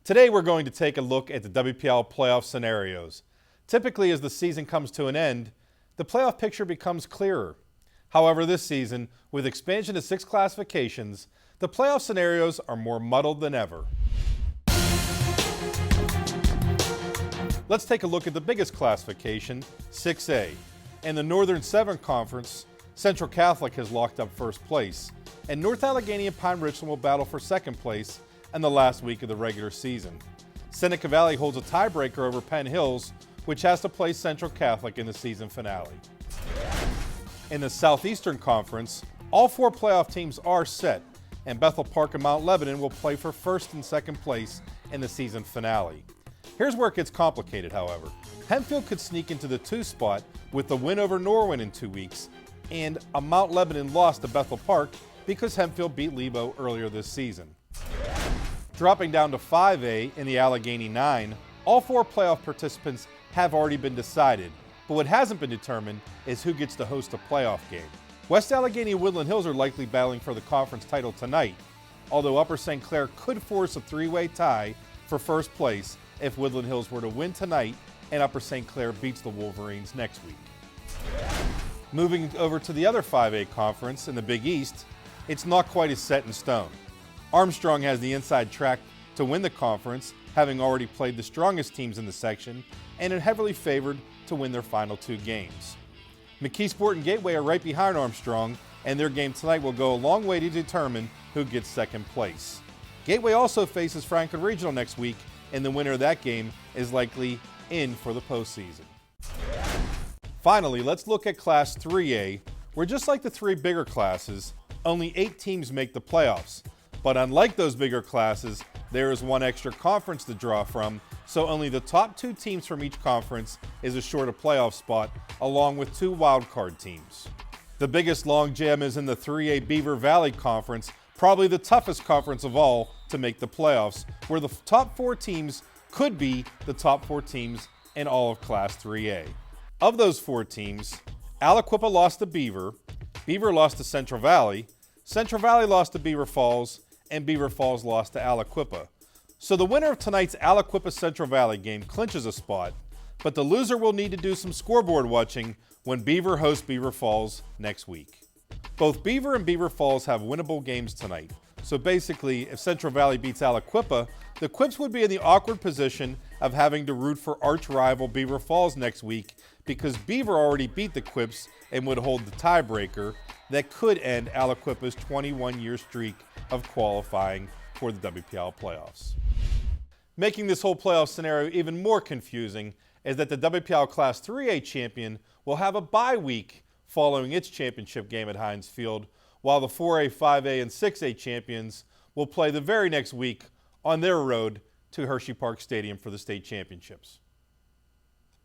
Today we're going to take a look at the WPL playoff scenarios. Typically, as the season comes to an end, the playoff picture becomes clearer. However, this season, with expansion to 6 classifications, the playoff scenarios are more muddled than ever. Let's take a look at the biggest classification, 6A. In the Northern Severn Conference, Central Catholic has locked up first place, and North Allegheny and Pine Richland will battle for second place in the last week of the regular season. Seneca Valley holds a tiebreaker over Penn Hills, which has to play Central Catholic in the season finale. In the Southeastern Conference, all 4 playoff teams are set, and Bethel Park and Mount Lebanon will play for first and second place in the season finale. Here's where it gets complicated, however. Hempfield could sneak into the 2 spot with the win over Norwin in 2 weeks, and a Mount Lebanon loss to Bethel Park because Hempfield beat Lebo earlier this season. Dropping down to 5A in the Allegheny 9, all 4 playoff participants have already been decided, but what hasn't been determined is who gets to host a playoff game. West Allegheny and Woodland Hills are likely battling for the conference title tonight, although Upper St. Clair could force a 3-way tie for first place if Woodland Hills were to win tonight and Upper St. Clair beats the Wolverines next week. Moving over to the other 5A conference in the Big East, it's not quite as set in stone. Armstrong has the inside track to win the conference, having already played the strongest teams in the section and are heavily favored to win their final 2 games. McKeesport and Gateway are right behind Armstrong, and their game tonight will go a long way to determine who gets second place. Gateway also faces Franklin Regional next week, and the winner of that game is likely in for the postseason. Finally, let's look at Class 3A, where just like the 3 bigger classes, only 8 teams make the playoffs. But unlike those bigger classes, there is 1 extra conference to draw from, so only the top 2 teams from each conference is assured a playoff spot, along with 2 wildcard teams. The biggest logjam is in the 3A Beaver Valley Conference, probably the toughest conference of all to make the playoffs, where the top 4 teams could be the top 4 teams in all of Class 3A. Of those 4 teams, Aliquippa lost to Beaver, Beaver lost to Central Valley lost to Beaver Falls, and Beaver Falls lost to Aliquippa. So the winner of tonight's Aliquippa Central Valley game clinches a spot, but the loser will need to do some scoreboard watching when Beaver hosts Beaver Falls next week. Both Beaver and Beaver Falls have winnable games tonight, so basically if Central Valley beats Aliquippa, the Quips would be in the awkward position of having to root for arch rival Beaver Falls next week because Beaver already beat the Quips and would hold the tiebreaker that could end Aliquippa's 21-year streak of qualifying for the WPL playoffs. Making this whole playoff scenario even more confusing is that the WPL Class 3A champion will have a bye week following its championship game at Heinz Field, while the 4A, 5A, and 6A champions will play the very next week on their road to Hershey Park Stadium for the state championships.